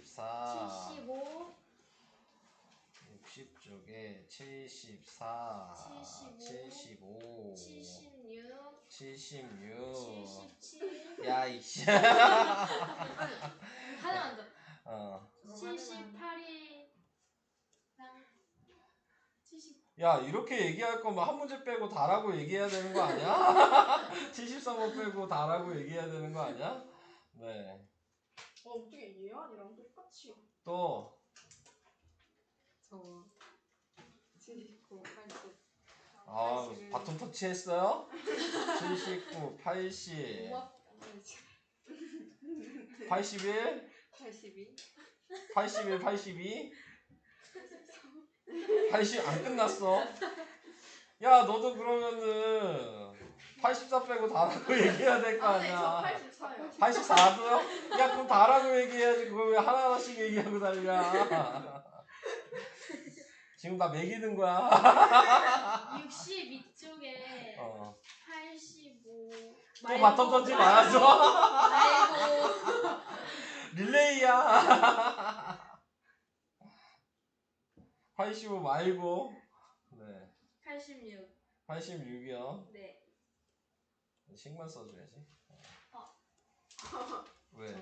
74 75 60쪽에 74 75 76 76 77 야 이씨 하나만 더. 78이 70. 야 이렇게 얘기할 거면 한 문제 빼고 다라고 얘기해야 되는 거 아니야? 73번 빼고 다라고 얘기해야 되는 거 아니야? 네. 어떻게 예언이랑 똑같이? 또 저 79, 80. 아, 바톤 터치했어요? 79, 80, 81, 82. 81, 82, 80 안 끝났어. 야, 너도 그러면은 84 빼고 다라고 얘기해야 될 거 네, 저 아니야. 84요. 84도요? 야, 그럼 다라고 얘기해야지. 그걸 왜 하나하나씩 얘기하고 달려? 지금 나 매기는 거야. 62쪽에 85 또 바톤 터치 말아줘. 말고 릴레이야. 85 말고. 네. 86 86이요. 네. 식만 써줘야지. 왜?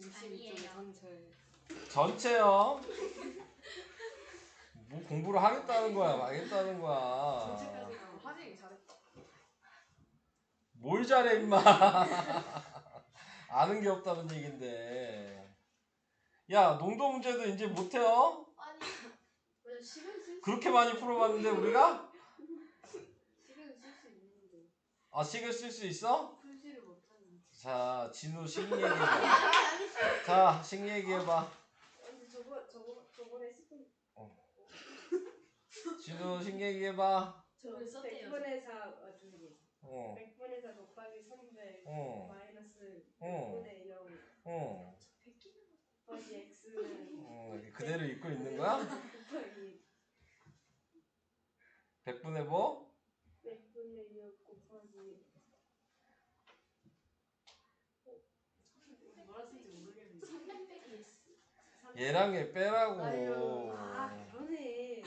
62쪽에 전체. 전체요. 뭐 공부를 하겠다는 거야, 말겠다는 거야. 전체까지 가면 화쟁이 잘했다. 뭘 잘해 임마. 아는 게 없다는 얘긴데. 야, 농도 문제도 이제 못해요? 아니 왜 시간 쓸 그렇게 많이 풀어봤는데 우리가? 시간 쓸 수 있는데 아, 식을 쓸 수 있어? 풀지를 못하는데. 자, 진우 식 얘기해봐. 자, 식 얘기해봐. 근데 저번에 스푼 진우 식 얘기해봐. 저번에 썼대요. 100분의 4 어떻게 어, 100분의 4 곱하기 300 어, 마이너스 어. 100분의 0 어. 곱하기 x는 그대로 읽고 있는 거야? 곱하기 100분의 뭐? 100분의 6 곱하기 뭐라 쓰는지 모르겠는데. 300 빼기 S. 얘랑 얘 빼라고. 아 그러네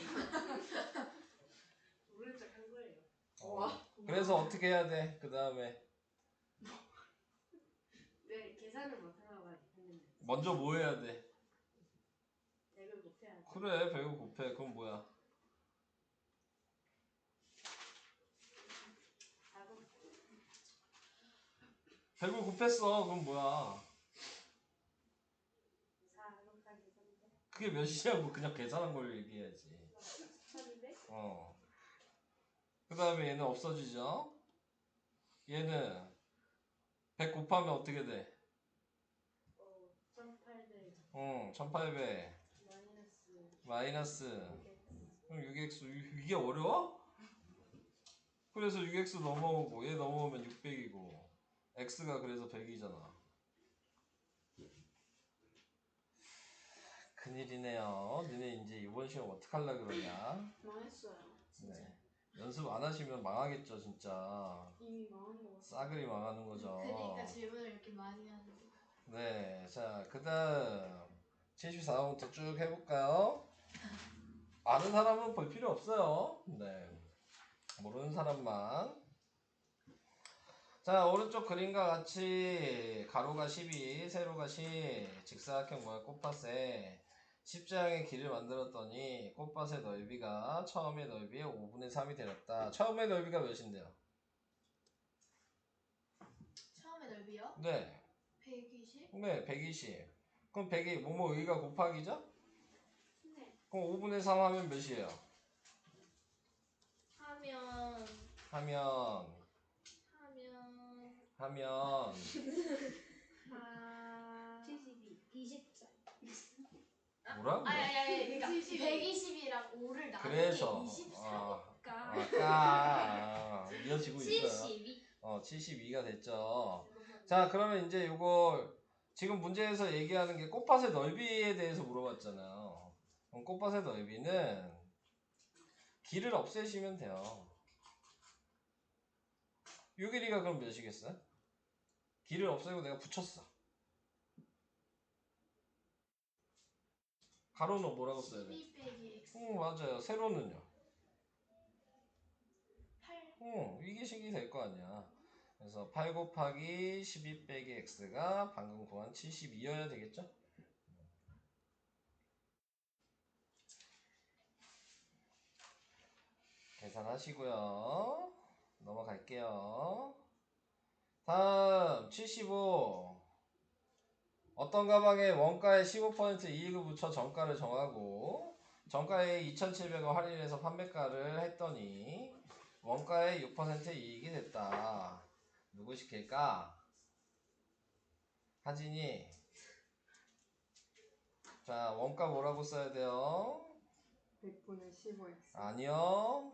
모른 척한 거예요. 그래서 어떻게 해야 돼? 그 다음에 네 계산을 못하라고 했는데 먼저 뭐 해야 돼? 100을 곱해야 돼 그래, 100을 곱해. 그럼 뭐야? 100을 곱했어. 그럼 뭐야? 4 곱하기 300 그게 몇이냐고 그냥 계산한 걸 얘기해야지. 1200 그 다음에 얘는 없어지죠? 얘는 100 곱하면 어떻게 돼? 1800 1800 마이너스 마이너스 6x 그럼 6x 이게 어려워? 그래서 6x 넘어오고 얘 넘어오면 600이고 x가 그래서 100이잖아. 큰일이네요. 너네 이제 이번 시험 어떡하려고 그러냐? 망했어요. 네. 연습 안 하시면 망하겠죠 진짜. 이미 망한 거 같아. 싸그리 망하는 거죠. 그러니까 질문을 이렇게 많이 하는 거. 네, 자, 그 다음 74번부터 쭉 해볼까요? 아는 사람은 볼 필요 없어요. 네, 모르는 사람만. 자, 오른쪽 그림과 같이 가로가 12, 세로가 10, 직사각형 모양 꽃밭에 십자형의 길을 만들었더니 꽃밭의 넓이가 처음의 넓이의 5분의 3이 되었다. 처음의 넓이가 몇인데요? 처음에 넓이요? 네, 120? 네, 120. 그럼 100이 뭐뭐 의가 곱하기죠? 네. 그럼 5분의 3 하면 몇이에요? 하면 하면 아 72 24 뭐라고? 아니 그러니까 120. 120이랑 5를 나누기 그래서 24니까 아까 이어지고 있어요. 72 72가 됐죠. 자, 그러면 이제 요거 지금 문제에서 얘기하는 게 꽃밭의 넓이에 대해서 물어봤잖아요. 그럼 꽃밭의 넓이는 길을 없애시면 돼요. 요 길이가 그럼 몇이겠어요? 길을 없애고 내가 붙였어. 가로는 뭐라고 써야 돼? 12 빼기 X. 맞아요. 세로는요? 8. 이게 식이 될 거 아니야. 그래서 8 곱하기 12 빼기 x가 방금 구한 72여야 되겠죠? 계산하시고요. 넘어갈게요. 다음 75. 어떤 가방에 원가에 15% 이익을 붙여 정가를 정하고 정가에 2,700원 할인해서 판매가를 했더니 원가에 6% 이익이 됐다. 누구 시킬까? 하진이. 자, 원가 뭐라고 써야 돼요? 100분의 15x. 아니요.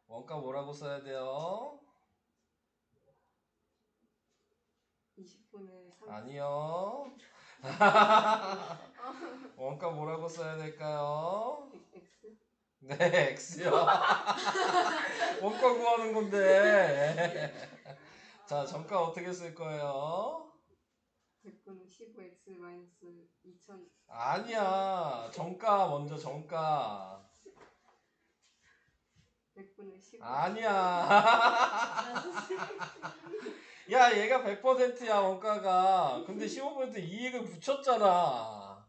원가 뭐라고 써야 돼요? 20분의 3. 아니요. 원가 뭐라고 써야 될까요? x. 네, X요. 원가 구하는 건데. 자, 정가 어떻게 쓸 거예요? 100분의 15x 마이너스 2000. 아니야. 정가 먼저 정가. 100분의 15. 아니야. 야, 얘가 100%야, 원가가. 근데 15% 이익을 붙였잖아.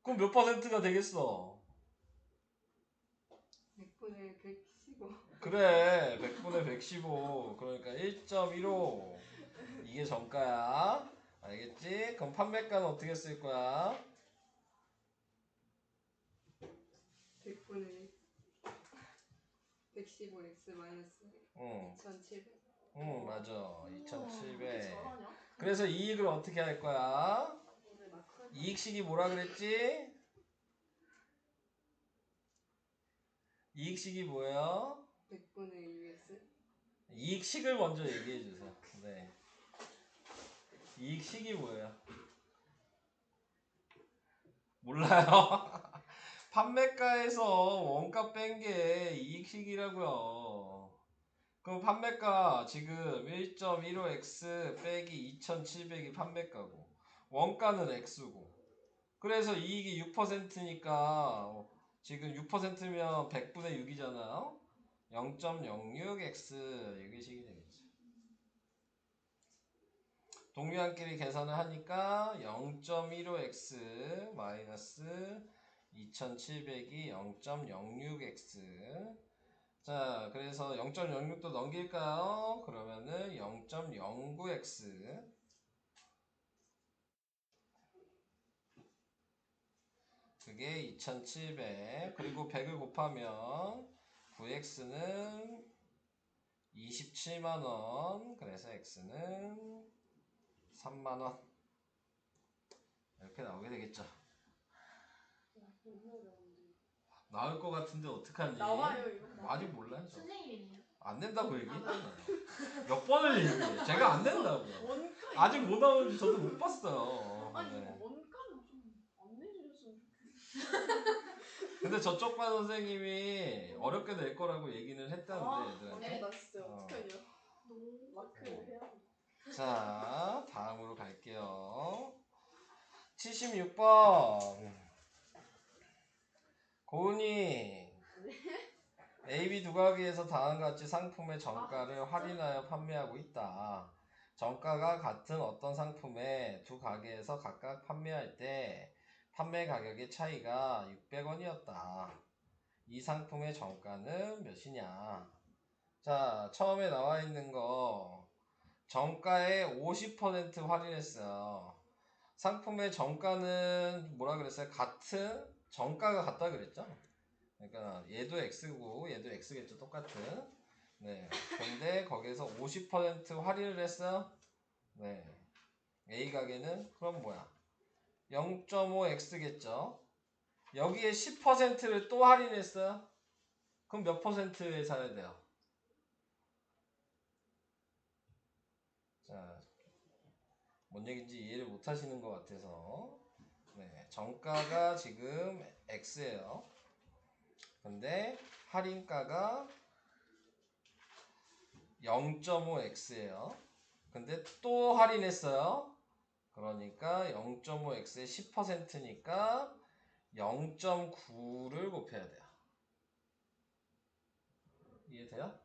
그럼 몇 퍼센트가 되겠어? 100분의 115. 그래, 100분의 115. 그러니까 1.15. 이게 정가야. 알겠지? 그럼 판매가는 어떻게 쓸 거야? 100분의 115x 마이너스 응, 2700. 응, 맞아. 왜 2,700. 잘하냐? 그래서 이익을 어떻게 할 거야? 오늘 마크. 이익식이 뭐라 그랬지? 이익식이 뭐예요? 100분의 2x. 이익식을 먼저 얘기해 주세요. 네. 이익식이 뭐예요? 몰라요? 판매가에서 원가 뺀 게 이익식이라고요. 그럼 판매가 지금 1.15x 빼기 2,700이 판매가고 원가는 x고 그래서 이익이 6%니까 지금 6%면 100분의 6이잖아요. 0.06x 이게 식이 되겠죠. 동류한끼리 계산을 하니까 0.15x 마이너스 2700이 0.06x. 자, 그래서 0.06도 넘길까요? 그러면은 0.09x. 그게 2700. 그리고 100을 곱하면 9x는 27만원. 그래서 x는 3만원. 이렇게 나오게 되겠죠. 나올 것 같은데 어떡하니? 나와요, 이거. 아직 몰라요. 저. 선생님이네요. 안 된다고 얘기했잖아요. 몇 번을 얘기해. 제가 안 된다고. 원가. 아직 뭐 나오는지 저도 못 봤어요. 아니 네. 이거 원가는 좀 안 내주셨으면 좋겠어. 근데 저쪽 반 선생님이 어렵게 낼 거라고 얘기는 했다는데 애들한테. 나 진짜 어. 어떡하냐. 너무 마크를 해야 돼. 자, 다음으로 갈게요. 76번. 고은이 A, B 두 가게에서 다음과 같이 상품의 정가를 할인하여 판매하고 있다. 정가가 같은 어떤 상품에 두 가게에서 각각 판매할 때 판매 가격의 차이가 600원이었다. 이 상품의 정가는 몇이냐? 자, 처음에 나와 있는 거 정가에 50% 할인했어요. 상품의 정가는 뭐라 그랬어요? 같은 정가가 같다 그랬죠? 그러니까 얘도 x고 얘도 x겠죠, 똑같은. 네. 근데 거기에서 50% 할인을 했어요. 네. A 가게는 그럼 뭐야? 0.5x겠죠. 여기에 10%를 또 할인했어요. 그럼 몇 퍼센트에 사야 돼요? 자, 뭔 얘기인지 이해를 못 하시는 것 같아서. 네. 정가가 지금 x예요. 근데 할인가가 0.5x예요. 근데 또 할인했어요. 그러니까 0.5x의 10%니까 0.9를 곱해야 돼요. 이해돼요?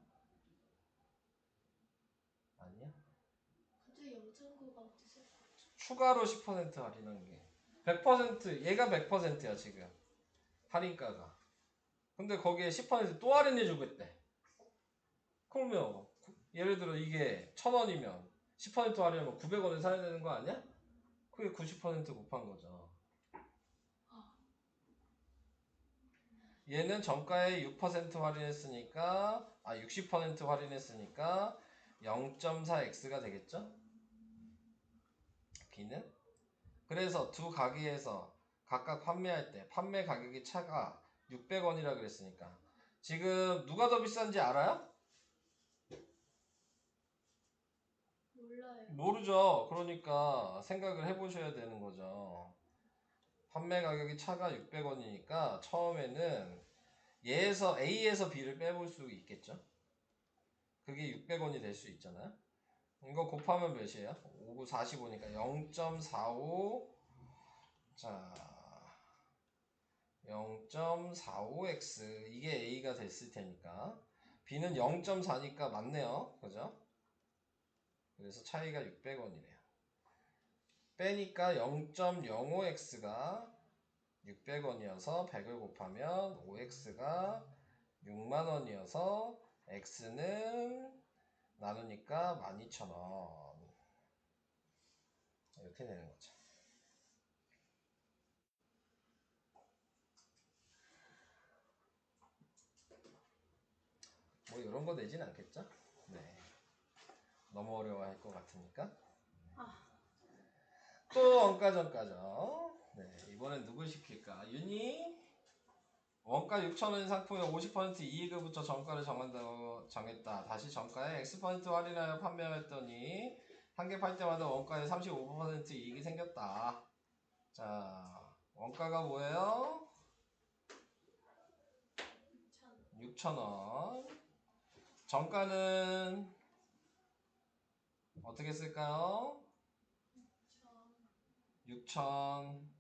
아니야? 갑자기 0.9가 어디서? 추가로 10% 할인한 게 100%, 얘가 100%야 지금 할인가가. 근데 거기에 10%또 할인해 주겠대. 그러면 예를 들어 이게 1000원이면 10% 할인하면 900원에 사야 되는 거 아니야? 그게 90% 곱한 거죠. 얘는 정가에 6% 할인했으니까 60% 할인했으니까 0.4x가 되겠죠? B는? 그래서 두 가게에서 각각 판매할 때 판매 가격의 차가 600원이라 그랬으니까 지금 누가 더 비싼지 알아요? 몰라요. 모르죠. 그러니까 생각을 해보셔야 되는 거죠. 판매 가격이 차가 600원이니까 처음에는 A에서 B를 빼볼 수 있겠죠. 그게 600원이 될 수 있잖아요. 이거 곱하면 몇이에요? 5, 9, 45니까 0.45 자 0.45x 이게 A가 됐을 테니까 B는 0.4니까 맞네요. 그죠? 그래서 차이가 600원이래요. 빼니까 0.05x가 600원이어서 100을 곱하면 5x가 6만원이어서 x는 나누니까 12,000원 이렇게 되는 거죠. 뭐 이런 거 내진 않겠죠? 네. 너무 어려워할 것 같으니까. 또 원가정가죠. 네, 이번엔 누굴 시킬까? 윤희? 원가 6,000원인 상품에 50% 이익을 붙여 정가를 정한다고 정했다. 다시 정가에 X% 할인하여 판매했더니 한 개 팔 때마다 원가에 35% 이익이 생겼다. 자, 원가가 뭐예요? 6,000원. 정가는 어떻게 쓸까요? 6,000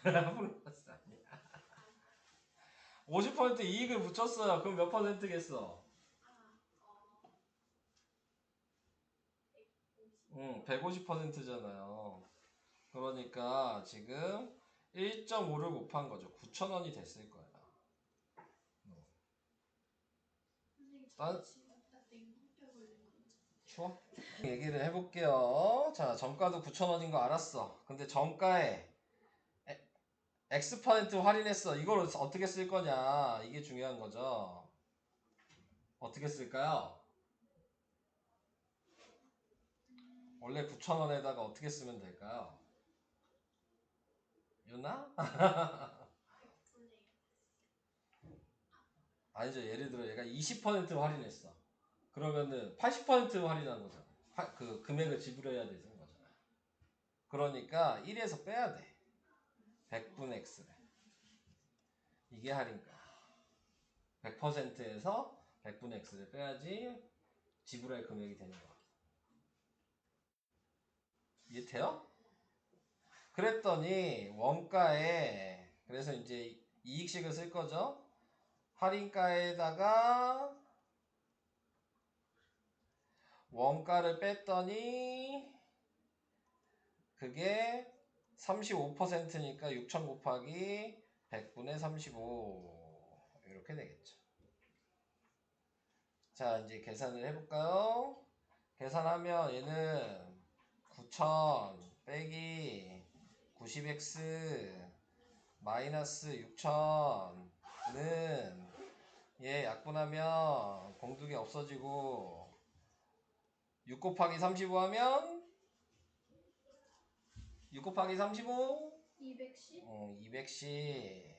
플러스 아니야. 50% 이익을 붙였어요. 그럼 몇 퍼센트겠어? 150%잖아요. 그러니까 지금 1.5를 곱한 거죠. 9,000원이 됐을 거예요. 딴 추워? 얘기를 해볼게요. 자, 정가도 9,000원인 거 알았어. 근데 정가에 X% 할인했어. 이걸 어떻게 쓸 거냐. 이게 중요한 거죠. 어떻게 쓸까요? 원래 9,000원에다가 어떻게 쓰면 될까요? 유나? 아니죠. 예를 들어 얘가 20% 할인했어. 그러면은 80% 할인한 거잖아. 그 금액을 지불해야 되는 거잖아. 그러니까 1에서 빼야 돼. 100분의 X를. 이게 할인가. 100%에서 100분의 X를 빼야지 지불할 금액이 되는 거야. 이해돼요? 그랬더니 원가에 그래서 이제 이익식을 쓸 거죠. 할인가에다가 원가를 뺐더니 그게 35%니까 6,000 곱하기 100분의 35 이렇게 되겠죠. 자, 이제 계산을 해볼까요? 계산하면 얘는 9,000 빼기 90x 마이너스 6,000는 얘 약분하면 공두개 없어지고 6 곱하기 35 하면 6 곱하기 35 210? 210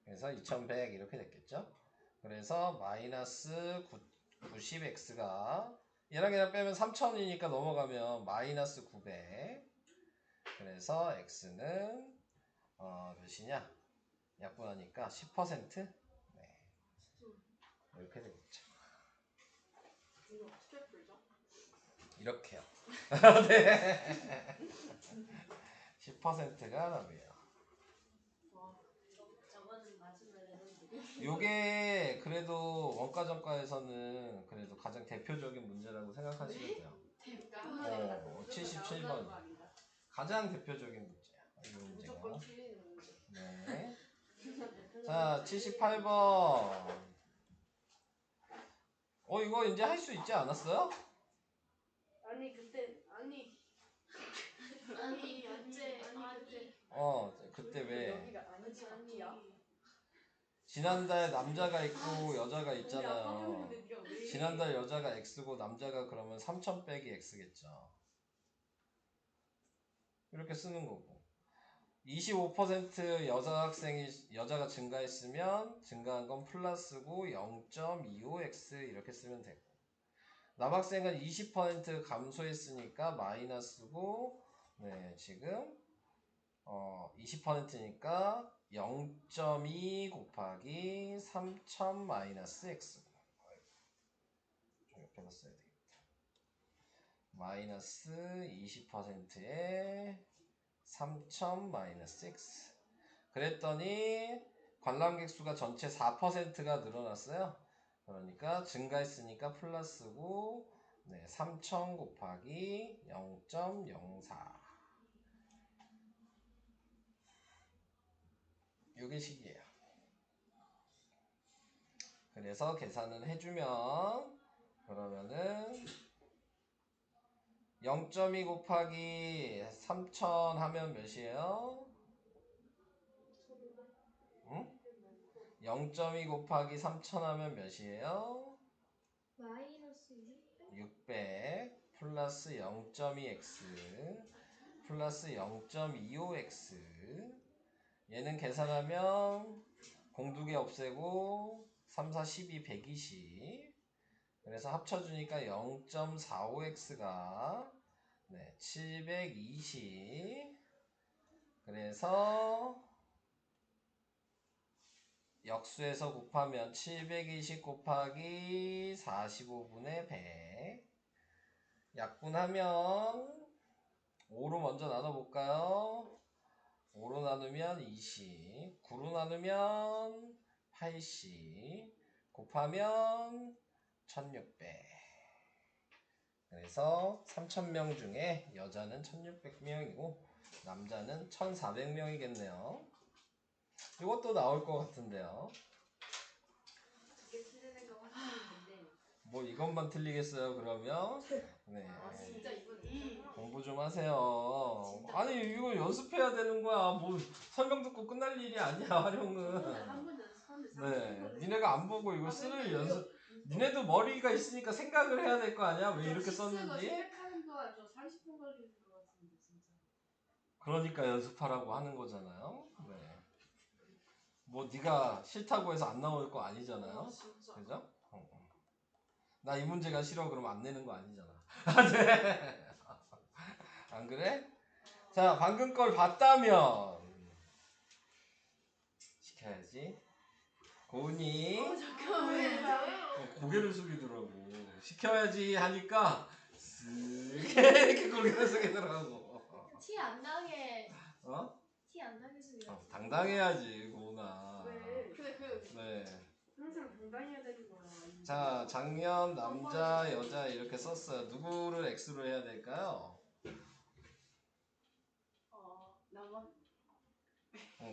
그래서 2100 이렇게 됐겠죠. 그래서 마이너스 90x가 얘랑 얘랑 빼면 3000이니까 넘어가면 마이너스 900 그래서 x는 몇이냐 약분하니까 10% 네. 이렇게 되겠죠. 이거 어떻게 풀죠? 이렇게요. 네. 10%가 답이에요. 저거는 맞으면 레전드. 요게 그래도 원가정가에서는 그래도 가장 대표적인 문제라고 생각하시면 돼요. 77번. 가장 대표적인 문제야. 이 문제가. 무조건 틀리는 문제. 네. 자, 78번. 이거 이제 할 수 있지 않았어요? 아니 그때 아니 아니 그때 그때 왜? 여기가 아니지 아니야? 지난달 남자가 있고 여자가 있잖아요. 지난달 여자가 X고 남자가 그러면 3000 빼기 X겠죠. 이렇게 쓰는 거고. 25% 여자가 증가했으면 증가한 건 플러스고 0.25x 이렇게 쓰면 되고, 남학생은 20% 감소했으니까 마이너스고, 네, 지금 20%니까 0.2 곱하기 3000 마이너스 x고, 좀 옆에다 써야 되겠다. 마이너스 20%에 3000 마이너스 x. 그랬더니 관람객 수가 전체 4%가 늘어났어요. 그러니까 증가했으니까 플러스고, 네, 3000 곱하기 0.04. 요게 식이에요. 그래서 계산을 해주면, 그러면은 0.2 곱하기 3000 하면 몇이에요? 응? 0.2 곱하기 3000 하면 몇이에요? 마이너스 600 플러스 0.2x 플러스 0.25x. 얘는 계산하면 공두개 없애고 3, 4, 12, 120. 그래서 합쳐주니까 0.45x가 네, 720. 그래서 역수에서 곱하면 720 곱하기 45분의 100. 약분하면 5로 먼저 나눠볼까요? 5로 나누면 20, 9로 나누면 80, 곱하면 1600. 그래서 3000명 중에 여자는 1600명이고 남자는 1400명이겠네요. 이것도 나올 것 같은데요. 두개 틀리는 거 확실한데. 뭐 이것만 틀리겠어요 그러면? 네. 진짜 이분 공부 좀 하세요. 아니 이거 연습해야 되는 거야. 뭐 설명 듣고 끝날 일이 아니야 활용은. 한번 연습하면 네. 니네가 안 보고 이거 쓰는 연습. 니네도 머리가 있으니까 생각을 해야 될 거 아니야? 왜 이렇게 썼는지? 생각하는 동안 저 30분 걸리는 것 같은데 진짜. 그러니까 연습하라고 하는 거잖아요. 네. 뭐 네가 싫다고 해서 안 나올 거 아니잖아요. 진짜. 그죠? 나 이 문제가 싫어 그러면 안 내는 거 아니잖아. 네. 안 그래? 자, 방금 걸 봤다면 시켜야지. 고은이 잠깐만 왜? 고개를 숙이더라고. 시켜야지 하니까 쓱 이렇게 고개를 숙이더라고. 티 안 나게 어? 티 안 나게 쓰려. 당당해야지 고은아. 왜? 근데 네. 항상 당당해야 되는 거야. 자, 작년 남자 여자 이렇게 썼어요. 누구를 X로 해야 될까요? 남학.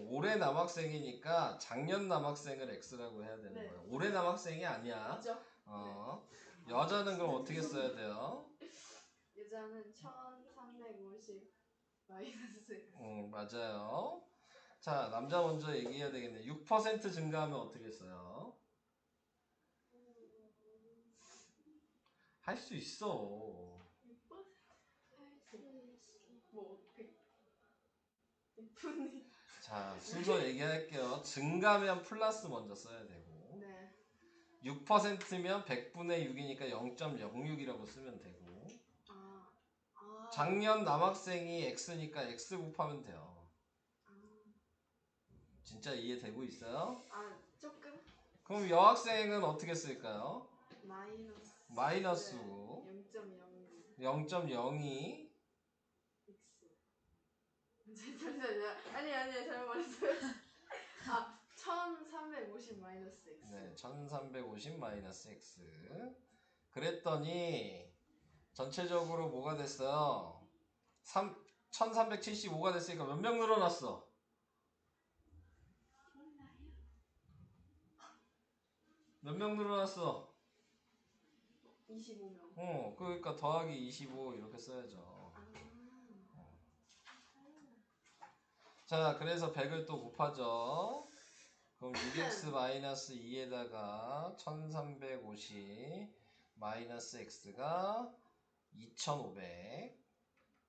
올해 남학생이니까 작년 남학생을 X라고 해야 되는 네. 거예요. 올해 남학생이 아니야. 맞죠? 여자는 그럼 어떻게 써야 돼요? 여자는 1350 마이너스. 맞아요. 자, 남자 먼저 얘기해야 되겠네. 6% 증가하면 어떻게 써요? 할 수 있어. 뭐 어떻게? F는 자, 순서 얘기할게요. 증가면 플러스 먼저 써야 되고, 네. 6%면 100분의 6이니까 0.06이라고 쓰면 되고, 작년 남학생이 X니까 X 곱하면 돼요. 진짜 이해되고 있어요? 조금. 그럼 여학생은 어떻게 쓸까요? 마이너스 0.0이 0.02 x. 아니 잘못 말했어요. 아 1350 마이너스 x. 네, 1350 마이너스 x. 그랬더니 전체적으로 뭐가 됐어요? 1375가 됐으니까 몇 명 늘어났어? 몇 명 늘어났어? 25명. 그러니까 더하기 25 이렇게 써야죠. 자, 그래서 100을 또 곱하죠. 그럼 6x-2에다가 1350 마이너스 x가 2500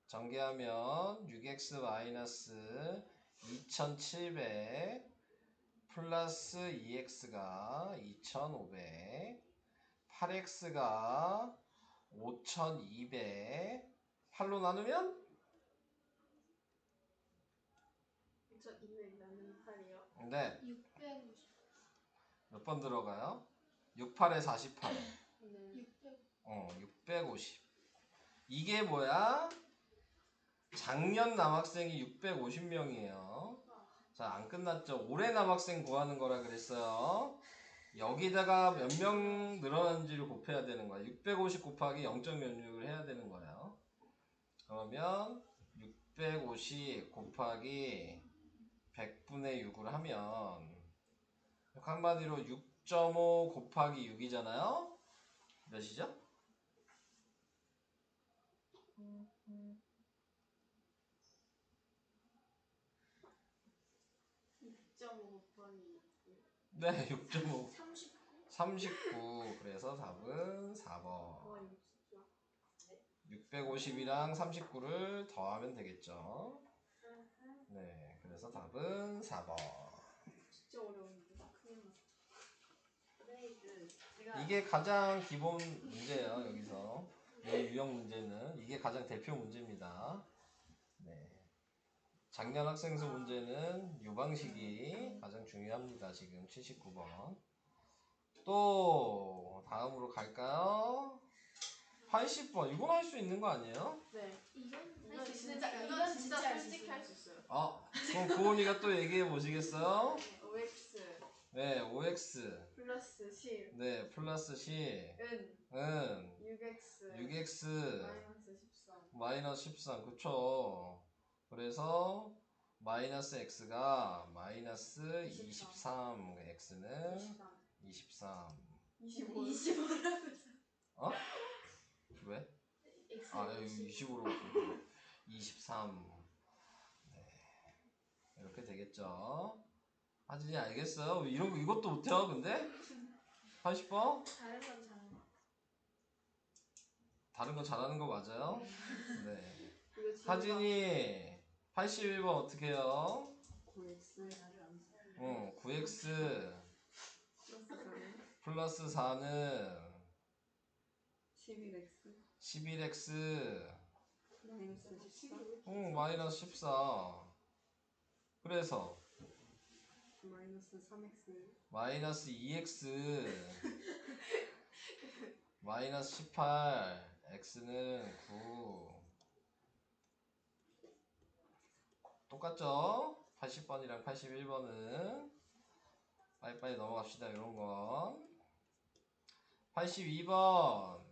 전개하면 6x-2700 플러스 2x가 2500 8x가 5200 8로 나누면 2200 나누는 8이요. 네, 650. 몇 번 들어가요? 68에 48 네. 650 이게 뭐야? 작년 남학생이 650명이에요. 자, 안 끝났죠? 올해 남학생 구하는 거라 그랬어요. 여기다가 몇 명 늘어난지를 곱해야 되는 거야. 650 곱하기 0.06을 해야 되는 거예요. 그러면 650 곱하기 100분의 6을 하면 한마디로 6.5 곱하기 6이잖아요. 몇이죠? 6.5 곱하기 네, 6.5 39. 39. 그래서 답은 4번. 와 이거 진짜 650이랑 39를 더하면 되겠죠. 네, 그래서 답은 4번. 진짜 어려운데. 큰일 났어. 네, 제가 이게 가장 기본 문제예요, 여기서. 이 유형 문제는. 이게 가장 대표 문제입니다. 네. 작년 학생수 문제는 이 방식이 가장 중요합니다. 지금 79번. 또 다음으로 갈까요? 80번. 이건 할 수 있는 거 아니에요? 네. 이건 이건 할수 진짜 있으니까 이건 진짜 할수 솔직히 있어요. 할 수 있어요. 그럼 고은이가 또 얘기해 보시겠어요? 네, 5x 네, 5x. 플러스 10 네, 플러스 10. 은 은 6x 6x 마이너스 13. 마이너스 13. 그쵸? 그래서 마이너스 x가 마이너스 23. x는 23. 25. 25라고. 어? 왜? 여기 25로 23. 네. 이렇게 되겠죠? 하진이 알겠어요? 이런 거 이것도 못해요, 근데? 80번? 다른 건 잘해. 다른 거 잘하는 거 맞아요? 네. 이거 진짜 하진이 81번 어떻게 해요? 9x 9x 플러스 4는 11x 11x 마이너스 14 마이너스 14. 그래서 마이너스 3x 마이너스 2x 마이너스 18 x는 9. 똑같죠? 80번이랑 81번은 빨리빨리 넘어갑시다. 이런 건 82번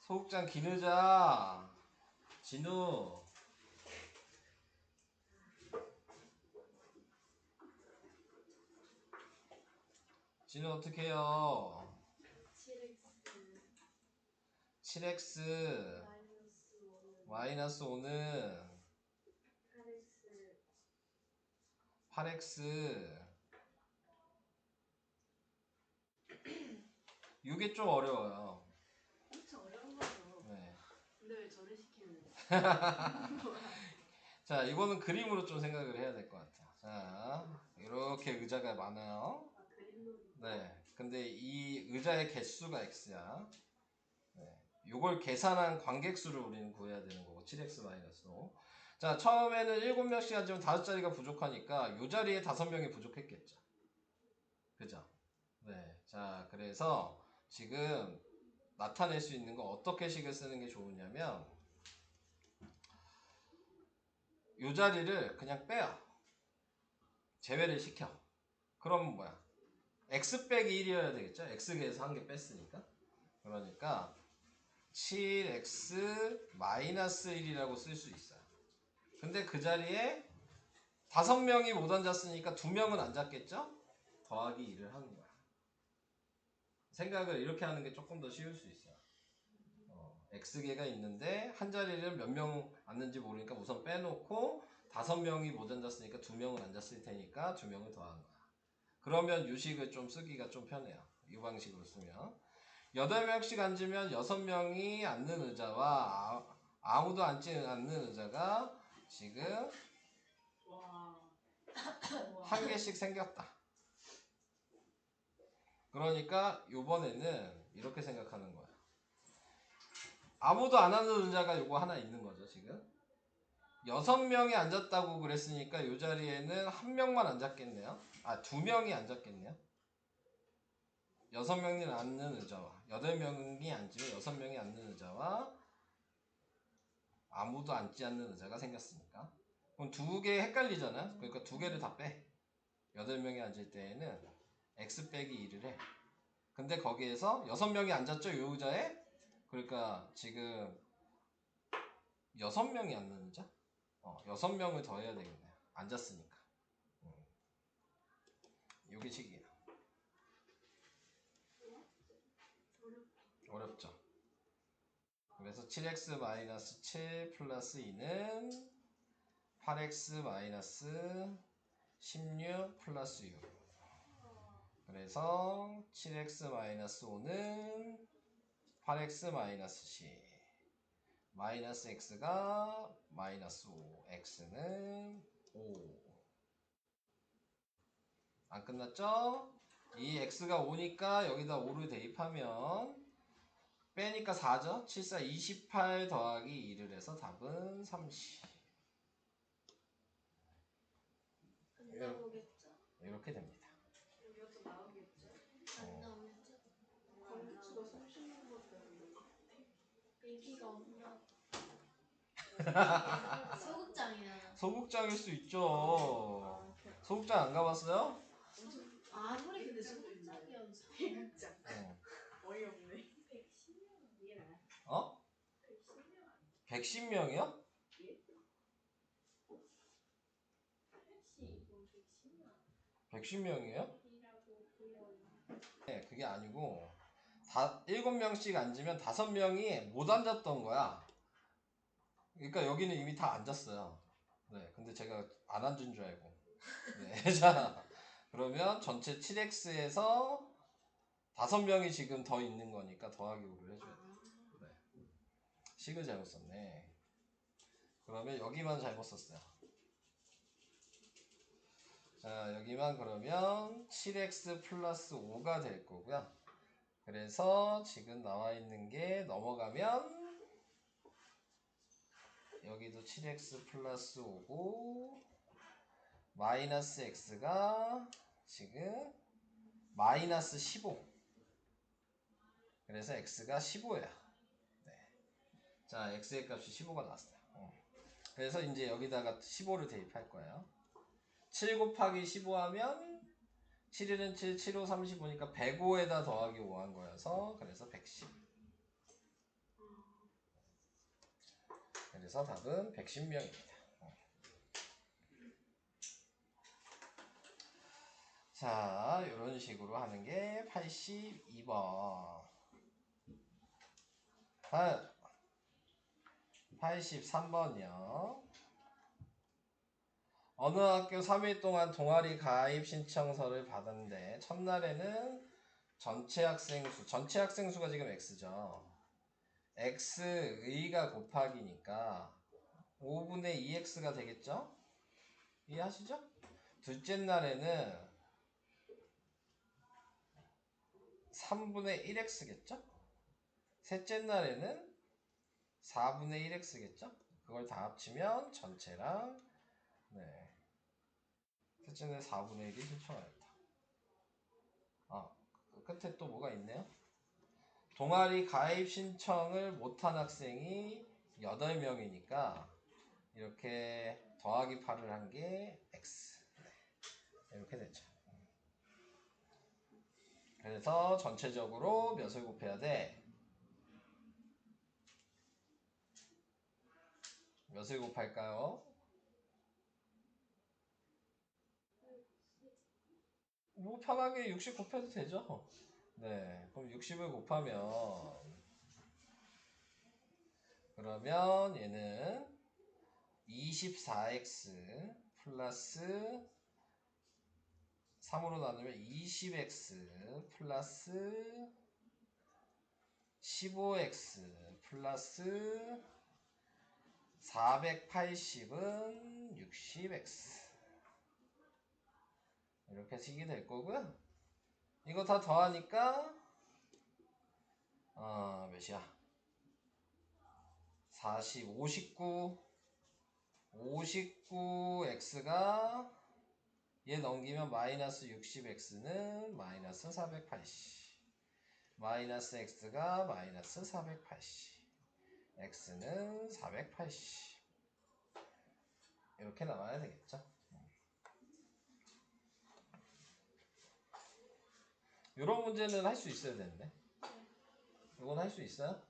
소극장 기르자. 진우 어떻게 해요? 7x 7x 마이너스 5는 마이너스 5는 8x 8x. 이게 좀 어려워요. 엄청 어려운 거죠. 네. 근데 왜 저를 시키는 거예요? 자, 이거는 그림으로 좀 생각을 해야 될 것 같아요. 자, 이렇게 의자가 많아요. 그림놀이. 네. 근데 이 의자의 개수가 x야. 네. 요걸 계산한 관객수를 우리는 구해야 되는 거고, 7x 마이너스 5. 자, 처음에는 7명씩 하지만 5자리가 부족하니까 요 자리에 5명이 부족했겠죠. 그죠? 네. 자, 그래서 지금 나타낼 수 있는 거 어떻게 식을 쓰는 게 좋으냐면 이 자리를 그냥 빼요. 제외를 시켜. 그럼 뭐야? x 빼기 1이어야 되겠죠? x계에서 한 개 뺐으니까. 그러니까 7x 마이너스 1이라고 쓸 수 있어요. 근데 그 자리에 5명이 못 앉았으니까 2명은 앉았겠죠? 더하기 2를 하는 거야. 생각을 이렇게 하는 게 조금 더 쉬울 수 있어요. x개가 있는데 한 자리를 몇 명 앉는지 모르니까 우선 빼놓고 5명이 못 앉았으니까 2명은 앉았을 테니까 2명을 더한 거야. 그러면 유식을 좀 쓰기가 좀 편해요. 이 방식으로 쓰면 8명씩 앉으면 6명이 앉는 의자와 아무도 앉지 않는 의자가 지금 한 개씩 생겼다. 그러니까 이번에는 이렇게 생각하는 거야. 아무도 안 앉는 의자가 요거 하나 있는 거죠, 지금. 6명이 앉았다고 그랬으니까 이 자리에는 1명만 앉았겠네요. 2명이 앉았겠네요. 6명이 앉는 의자와 8명이 앉으면 6명이 앉는 의자와 아무도 앉지 않는 의자가 생겼으니까. 그럼 2개 헷갈리잖아. 그러니까 2개를 다 빼. 8명이 앉을 때에는 x 빼기 2를 해. 근데 거기에서 6명이 앉았죠, 이 의자에? 그러니까 지금 6명이 앉는 의자? 6명을 더해야 되겠네요. 앉았으니까. 요게 식이에요. 어렵죠. 그래서 7x-7 플러스 2는 8x-16 플러스 6. 그래서 7x-5는 8x-10. 마이너스 x가 마이너스 5. x는 5. 안 끝났죠? 이 x가 5니까 여기다 5를 대입하면 빼니까 4죠? 7, 4, 28 더하기 2를 해서 답은 30. 안 나오겠죠? 이렇게 됩니다. 이것도 나오겠죠? 안 나오겠죠? 건수가 30명밖에 안 돼. 인기가 없나? 소극장이야. 소극장일 수 있죠. 소극장 안 가봤어요? 아무리 근데 소극장이어서 진짜 어? 어이없네. 110명이요? 110명이에요? 네, 그게 아니고 7명씩 앉으면 5명이 못 앉았던 거야. 그러니까 여기는 이미 다 앉았어요. 네, 근데 제가 안 앉은 줄 알고. 네, 자, 그러면 전체 7x에서 5명이 지금 더 있는 거니까 더하기 5를 해줘야 돼. 네. 식을 잘못 썼네. 그러면 여기만 잘못 썼어요. 자, 여기만 그러면 7x 플러스 5가 될 거고요. 그래서 지금 나와 있는 게 넘어가면 여기도 7x 플러스 5고 마이너스 x가 지금 마이너스 15. 그래서 x가 15예요. 네. 자, x의 값이 15가 나왔어요. 그래서 이제 여기다가 15를 대입할 거예요. 7 곱하기 15 하면 7일은 7, 7, 5, 35니까 105에다 더하기 5 한 거여서 그래서 110. 그래서 답은 110명입니다. 자, 이런 식으로 하는 게 82번. 다음 83번이요. 어느 학교 3일 동안 동아리 가입 신청서를 받았는데 첫날에는 전체 학생 수가 지금 x죠. x의가 곱하기니까 5분의 2x가 되겠죠? 이해하시죠? 둘째 날에는 3분의 1x겠죠? 셋째 날에는 4분의 1x겠죠? 그걸 다 합치면 전체랑 네. 셋째 날 4분의 1이 신청하였다. 끝에 또 뭐가 있네요? 동아리 가입 신청을 못한 학생이 8명이니까 이렇게 더하기 8을 한 게 x. 네. 이렇게 되죠. 그래서 전체적으로 몇을 곱해야 돼? 몇을 곱할까요? 뭐 편하게 60 곱해도 되죠. 네, 그럼 60을 곱하면 그러면 얘는 24x 플러스 3으로 나누면 20x 플러스 15x 플러스 480은 60x 이렇게 식이 될 거고요. 이거 다 더하니까 몇이야? 40, 59x가 얘 넘기면 마이너스 60x는 마이너스 480 마이너스 x가 마이너스 480 x는 480 이렇게 나와야 되겠죠. 이런 문제는 할 수 있어야 되는데 이건 할 수 있어요?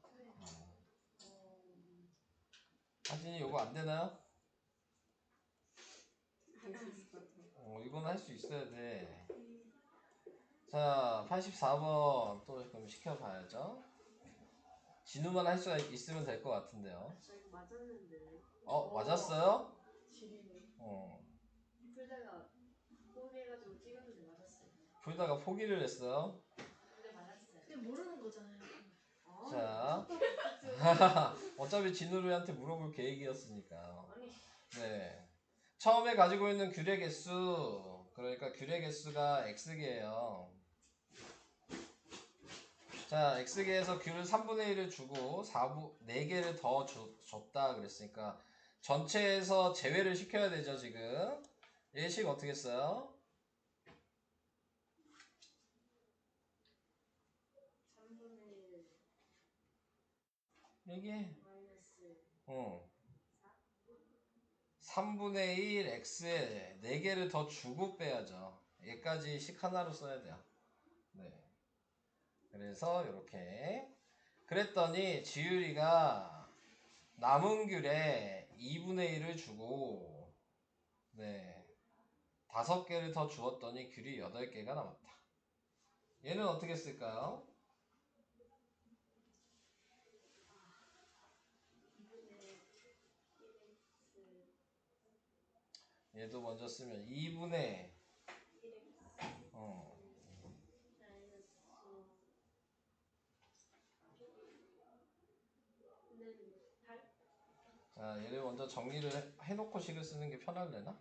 하진이 이거 안 되나요? 할 수 있을 것 같아요. 이건 할 수 있어야 돼. 자, 84번 또 그럼 시켜봐야죠. 진우만 할 수 있으면 될 것 같은데요. 저 이거 맞았는데. 맞았어요? 지리네. 어. 풀다가 포기해가지고 찍었는데 맞았어요. 풀다가 포기를 했어요. 근데 맞았어요. 근데 모르는 거잖아요. 자, 어차피 진우한테 물어볼 계획이었으니까. 아니. 네. 처음에 가지고 있는 귤의 개수, 그러니까 귤의 개수가 x개예요. 자, x개에서 귤을 3분의 1을 주고 4개를 더 줬다 그랬으니까 전체에서 제외를 시켜야 되죠, 지금. 예식 어떻게 써요? 3분의 1 얘기해. 마이너스 3분의 1 x에 4개를 더 주고 빼야죠. 얘까지 식 하나로 써야 돼요. 네. 그래서 이렇게 그랬더니 지율이가 남은 귤에 2분의 1을 주고 네 5개를 더 주었더니 귤이 8개가 남았다. 얘는 어떻게 쓸까요? 2분의 1x 얘도 먼저 쓰면 2분의 1x 자 얘를 먼저 정리를 해놓고 식을 쓰는 게 편할래나?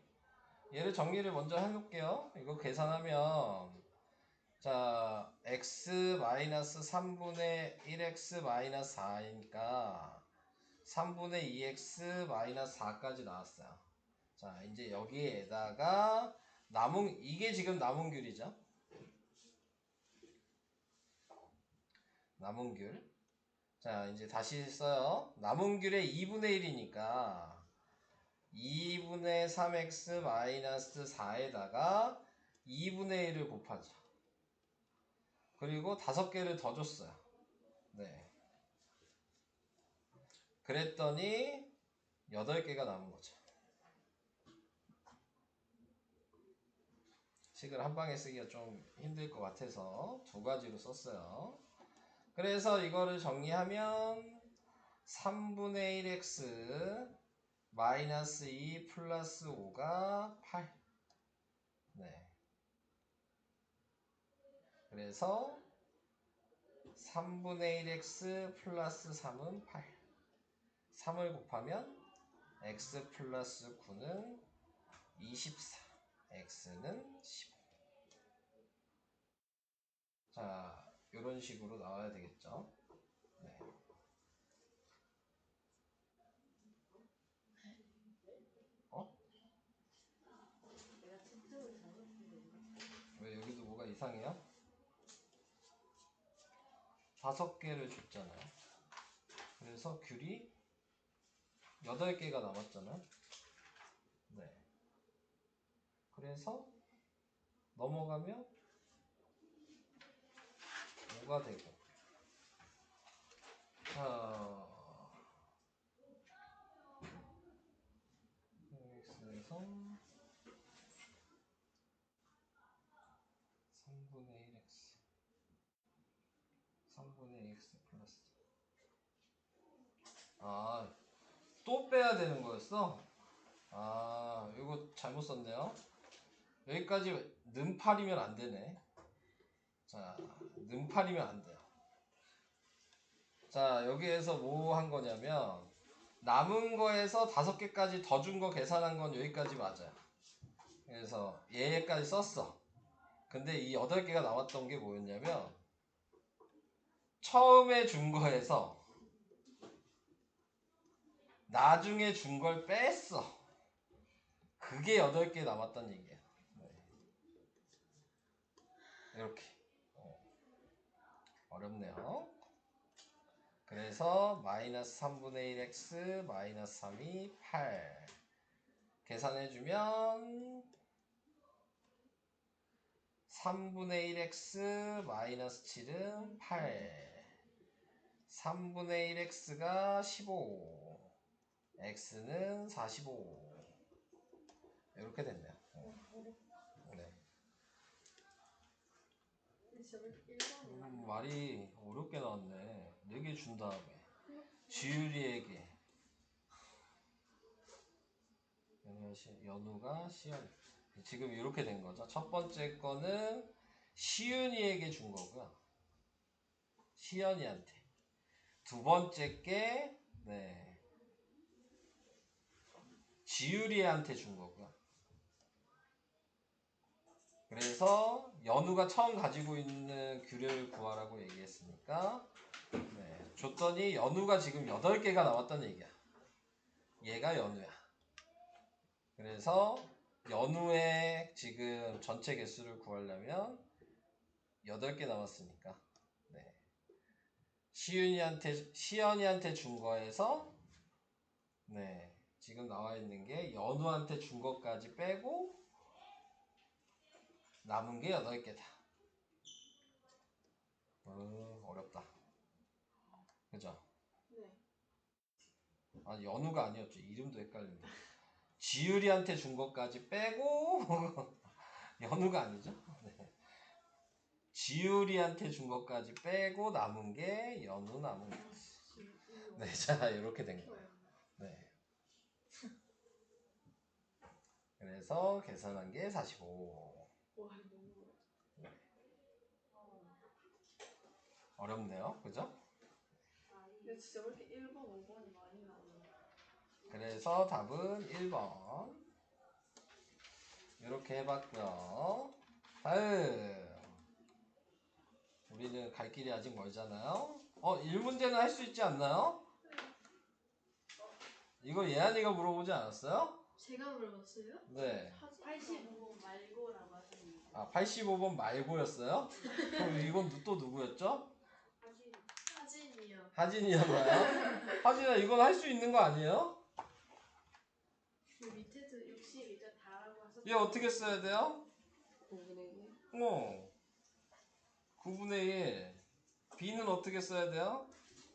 얘를 정리를 먼저 해놓을게요. 이거 계산하면 자 x 마이너스 3분의 1x 마이너스 4이니까 3분의 2x 마이너스 4까지 나왔어요. 자 이제 여기에다가 이게 지금 남은 귤이죠. 남은 귤. 자 이제 다시 써요. 남은 귤의 2분의 1이니까 2분의 3x 마이너스 4에다가 2분의 1을 곱하죠. 그리고 5개를 더 줬어요. 네. 그랬더니 8개가 남은 거죠. 식을 한 방에 쓰기가 좀 힘들 것 같아서 2가지로 썼어요. 그래서 이거를 정리하면 3분의 1x 마이너스 2 플러스 5가 8. 네. 그래서 3분의 1x 플러스 3은 8. 3을 곱하면 x 플러스 9는 24. x는 15. 자, 이런 식으로 나와야 되겠죠. 네. 내가 채점을 잘못했는데 왜 여기도 뭐가 이상해요? 5개를 줬잖아요. 그래서 귤이 8개가 남았잖아요. 네. 그래서 넘어가면 5가 되고. 자, x에서 3분의 1x 3분의 x 플러스 또 빼야 되는 거였어? 이거 잘못 썼네요. 여기까지 는8이면 안 되네. 자, 는8이면 안 돼요. 자, 여기에서 뭐 한 거냐면 남은 거에서 5개까지 더 준 거 계산한 건 여기까지 맞아요. 그래서 얘까지 썼어. 근데 이 8개가 나왔던 게 뭐였냐면 처음에 준 거에서 나중에 준 걸 뺐어. 그게 8개 남았단 얘기야. 네. 이렇게. 어렵네요. 그래서 마이너스 3분의 1x 마이너스 3이 8. 계산해주면 3분의 1x 마이너스 7은 8. 3분의 1x가 15. x는 45. 이렇게 됐네요. 네. 말이 어렵게 나왔네. 4개 준 다음에 지율이에게 연우가 시연. 지금 이렇게 된 거죠. 첫 번째 거는 시윤이에게 준 거고요. 시연이한테. 두 번째 게 지율이한테 준 거고요. 그래서 연우가 처음 가지고 있는 귤을 구하라고 얘기했으니까 줬더니 연우가 지금 8개가 나왔다는 얘기야. 얘가 연우야. 그래서 연우의 지금 전체 개수를 구하려면 8개 남았으니까 시연이한테 준 거에서 지금 나와 있는 게 연우한테 준 것까지 빼고 남은 게 8개다. 어렵다. 그죠? 네. 연우가 아니었죠. 이름도 헷갈린다. 지율이한테 준 것까지 빼고 연우가 아니죠? 지율이한테 준 것까지 빼고 남은 게 연우 남은 게. 자, 이렇게 된 거예요. 그래서 계산한 게 45. 와, 너무 어렵네요. 그죠? 근데 진짜 왜 이렇게 1번, 5번이 많이 나오냐? 그래서 답은 1번. 이렇게 해봤고요. 다음. 우리는 갈 길이 아직 멀잖아요. 1문제는 할 수 있지 않나요? 이거 예한이가 물어보지 않았어요? 제가 물어봤어요? 네. 85번 말고라고 하셨는데. 85번 말고였어요? 그럼 이건 또 누구였죠? 하진이요. 하진이었나요? 하진아, 이건 할 수 있는 거 아니에요? 그 밑에도 역시 이제 다라고 하셨죠. 얘 어떻게 써야 돼요? 5분의 1. 9분의 1. B는 어떻게 써야 돼요?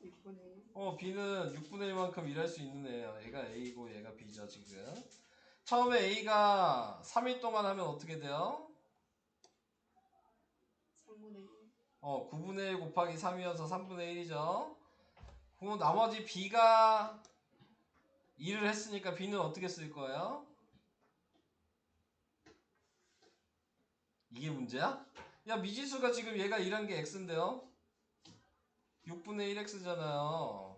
6분의 1. B는 6분의 1만큼 일할 수 있는 애예요. 얘가 A고 얘가 B죠, 지금. 처음에 A가 3일 동안 하면 어떻게 돼요? 3분의 1. 9분의 1 곱하기 3이어서 3분의 1이죠. 그럼 나머지 B가 일을 했으니까 B는 어떻게 쓸 거예요? 이게 문제야? 야, 미지수가 지금 얘가 일한 게 X인데요? 6분의 1X잖아요.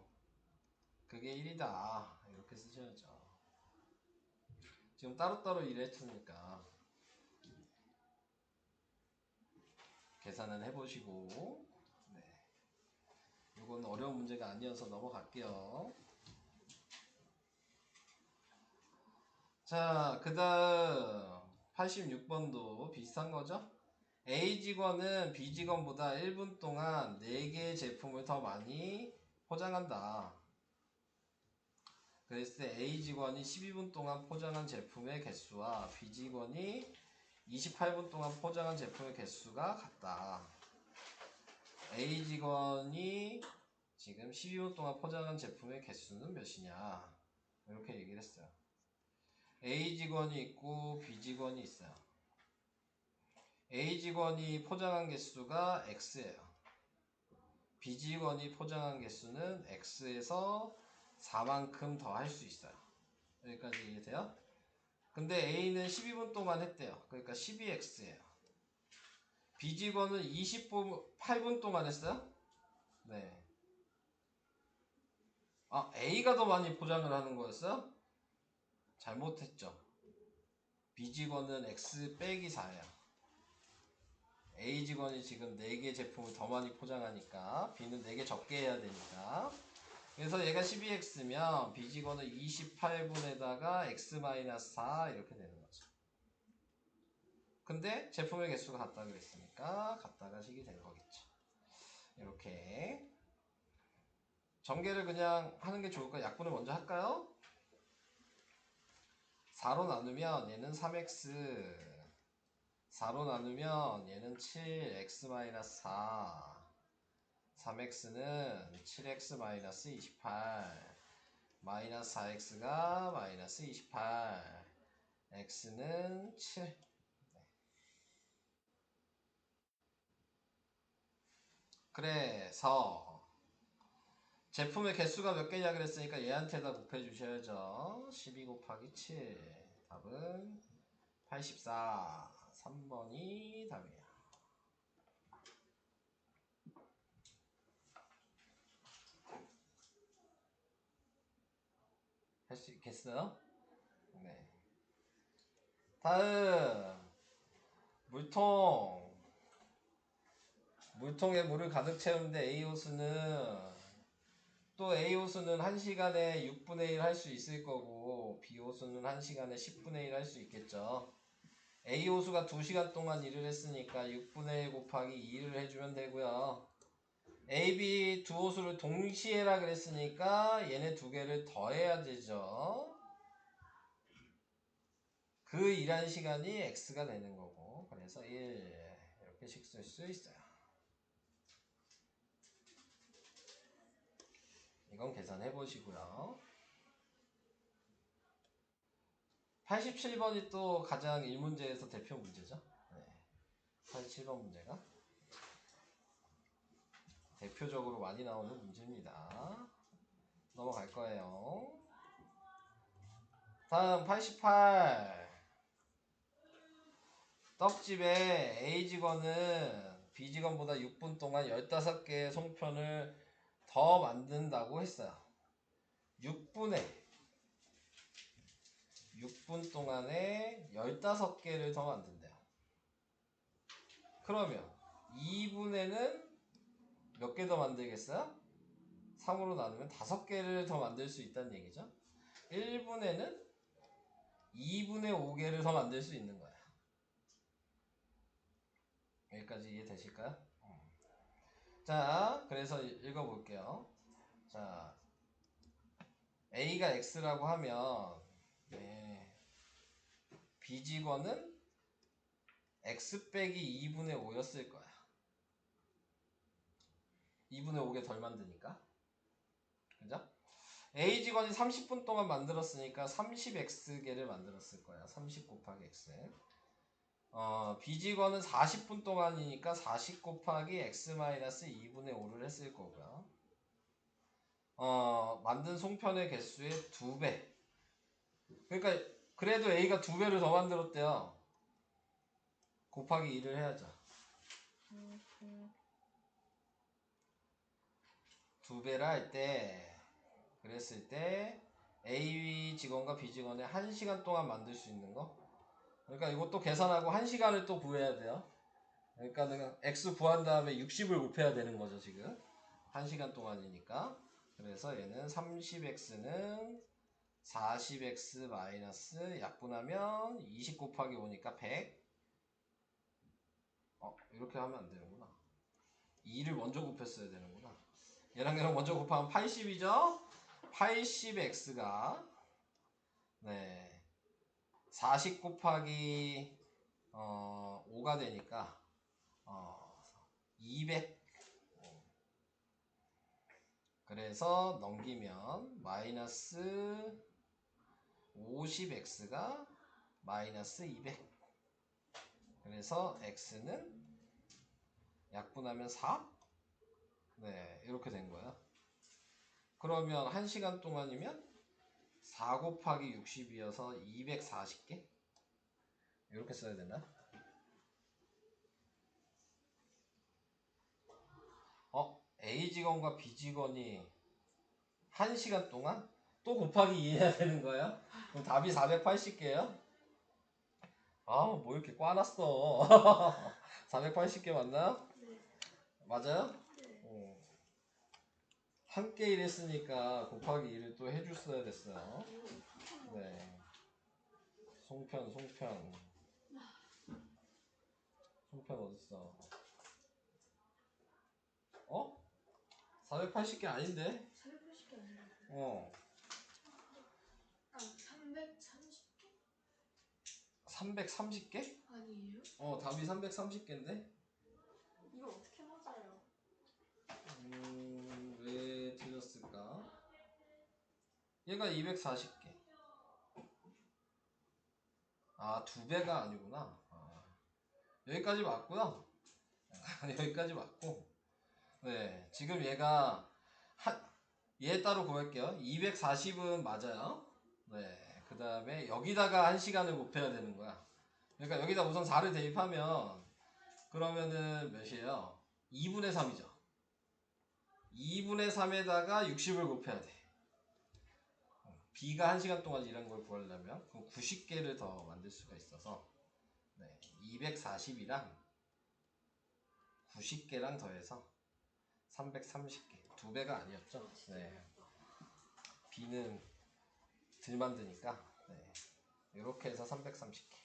그게 1이다. 이렇게 쓰셔야죠. 지금 따로따로 일했으니까 계산을 해보시고 이건 어려운 문제가 아니어서 넘어갈게요. 자, 그 다음 86번도 비슷한 거죠? A 직원은 B 직원보다 1분 동안 4개의 제품을 더 많이 포장한다. 그랬을 때 A 직원이 12분 동안 포장한 제품의 개수와 B 직원이 28분 동안 포장한 제품의 개수가 같다. A 직원이 지금 12분 동안 포장한 제품의 개수는 몇이냐, 이렇게 얘기를 했어요. A 직원이 있고 B 직원이 있어요. A 직원이 포장한 개수가 X예요. B 직원이 포장한 개수는 X에서 4만큼 더 할 수 있어요. 여기까지 이해돼요? 근데 A는 12분 동안 했대요. 그러니까 12X예요. B 직원은 28분 동안 했어요? 네. 아, A가 더 많이 포장을 하는 거였어요? 잘못했죠. B 직원은 X 빼기 4예요. A 직원이 지금 4개 제품을 더 많이 포장하니까 B는 4개 적게 해야 되니까, 그래서 얘가 12X면 B 직원은 28분에다가 X-4 이렇게 되는 거죠. 근데 제품의 개수가 같다 그랬으니까 같다가 식이 된 거겠죠. 이렇게 전개를 그냥 하는 게 좋을까요? 약분을 먼저 할까요? 4로 나누면 얘는 3X, 4로 나누면 얘는 7X-4, 3X는 7X-28, 마이너스 4X가 마이너스 28, X는 7. 그래서 제품의 개수가 몇 개냐 그랬으니까 얘한테다 곱해 주셔야죠. 12 곱하기 7. 답은 84. 3번이 답이에요. 할 수 있겠어요? 네. 다음 물통에 물을 가득 채우는데 A호수는 또 A호수는 1시간에 6분의 1 할 수 있을 거고 B호수는 1시간에 10분의 1 할 수 있겠죠. A호수가 2시간 동안 일을 했으니까 6분의 1 곱하기 2를 해주면 되고요. A, B 두 호수를 동시에 해라 그랬으니까 얘네 두 개를 더해야 되죠. 그 일한 시간이 X가 되는 거고, 그래서 1 이렇게씩 쓸 수 있어요. 이건 계산해 보시고요. 87번이 또 가장 1문제에서 대표 문제죠. 네. 87번 문제가 대표적으로 많이 나오는 문제입니다. 넘어갈 거예요. 다음 88. 떡집에 A 직원은 B 직원보다 6분 동안 15개의 송편을 더 만든다고 했어요. 6분 동안에 15개를 더 만든대요. 그러면 2분에는 몇 개 더 만들겠어요? 3으로 나누면 5개를 더 만들 수 있다는 얘기죠. 1분에는 2분의 5개를 더 만들 수 있는 거야. 여기까지 이해되실까요? 자, 그래서 읽어볼게요. 자, A가 X라고 하면 B 직원은 X 빼기 2분의 5였을 거야. 2분의 5개 덜 만드니까. 그죠? A 직원이 30분 동안 만들었으니까 30X개를 만들었을 거야. 30 곱하기 X. B 직원은 40분 동안이니까 40 곱하기 X-2분의 5를 했을 거고요. 만든 송편의 개수의 2배. 그러니까 그래도 A가 2배를 더 만들었대요. 곱하기 2를 해야죠. 2배를 할 때, 그랬을 때 A 직원과 B 직원의 1시간 동안 만들 수 있는 거. 그러니까 이것도 계산하고 1시간을 또 구해야 돼요. 그러니까 X 구한 다음에 60을 곱해야 되는 거죠, 지금. 1시간 동안이니까. 그래서 얘는 30X는 40X 마이너스 약분하면 20 곱하기 5니까 100. 이렇게 하면 안 되는구나. 2를 먼저 곱했어야 되는구나. 얘랑 먼저 곱하면 80이죠? 80x가 네 40 곱하기 5가 되니까 200. 그래서 넘기면 마이너스 50x가 마이너스 200. 그래서 x는 약분하면 4? 네, 이렇게 된 거야. 그러면 1시간 동안이면 4 곱하기 60이어서 240개? 이렇게 써야 되나? A 직원과 B 직원이 1시간 동안 또 곱하기 2 해야 되는 거예요? 그럼 답이 480개예요? 뭐 이렇게 꽈놨어. 480개 맞나요? 네. 맞아요? 네. 함께 일했으니까 곱하기 2를 또 해줬어야 됐어요. 네. 송편 어딨어? 480개 아닌데? 480개 아니라고요? 330개? 330개? 아니에요? 답이 330개인데? 이거 어떻게 맞아요? 왜 틀렸을까? 얘가 240개. 2배가 아니구나. 여기까지 맞고요. 여기까지 맞고. 네, 지금 얘가 얘 따로 구할게요. 240은 맞아요. 네, 그 다음에 여기다가 1시간을 곱해야 되는 거야. 그러니까 여기다 우선 4를 대입하면 그러면은 몇이에요? 2분의 3이죠. 2분의 3에다가 60을 곱해야 돼. B가 1시간 동안 일한 걸 구하려면 그럼 90개를 더 만들 수가 있어서 240이랑 90개랑 더해서 330개. 2배가 아니었죠. 네. B는 덜 만드니까 이렇게 해서 330개.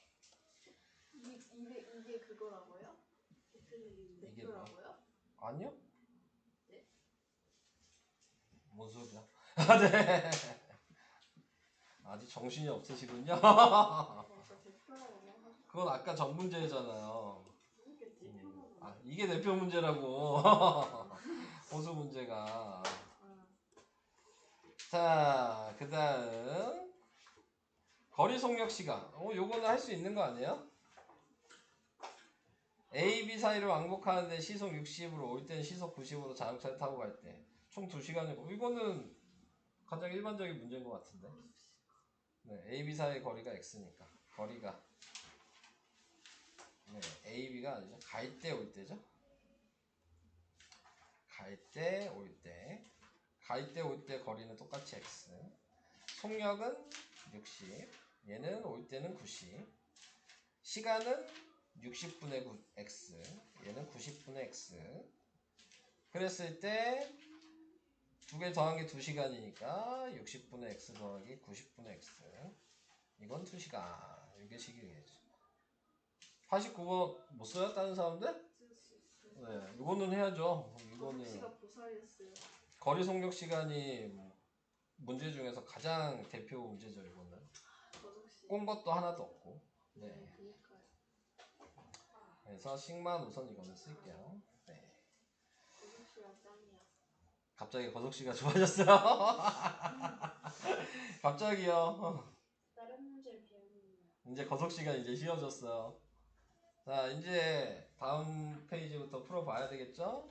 이게 그거라고요? 이게 뭐? 그거라고요? 아니요? 네? 뭔 소리야? 네. 아직 정신이 없으시군요. 아까 대표라고 하셨 그건 아까 전 문제잖아요. 이게 대표라고. 이게 대표 문제라고. 보수 문제가. 자, 그 다음 거리 속력 시간. 요거는 할 수 있는 거 아니에요? A, B 사이를 왕복하는데 시속 60으로 올 때는 시속 90으로 자동차를 타고 갈 때 총 2시간이고 이거는 가장 일반적인 문제인 것 같은데. 네, A, B 사이의 거리가 X니까 거리가 A, B가 아니죠. 갈 때 올 때죠. 갈 때 올 때 거리는 똑같이 X. 속력은 60. 얘는 올 때는 90. 시간은 60분의 9 X. 얘는 90분의 X. 그랬을 때 두 개 더한 게 2시간이니까 60분의 X 더하기 90분의 X. 이건 2시간. 이게 식이겠죠. 89번 못 써요? 다른 사람들? 네, 이거는 해야죠. 이거는 시가 보살이었어요. 거리 속력 시간이 문제 중에서 가장 대표 문제죠. 이거는 거석씨. 꼰 것도 하나도 없고. 네. 그니까요. 그래서 식만 우선 이거는 쓸게요. 네. 거석씨가 짱이야. 갑자기 거석 씨가 좋아졌어요. 갑자기요. 다른 문제를 배우는 이제 거석 씨가 이제 쉬워졌어요. 자, 이제 다음 페이지부터 풀어봐야 되겠죠?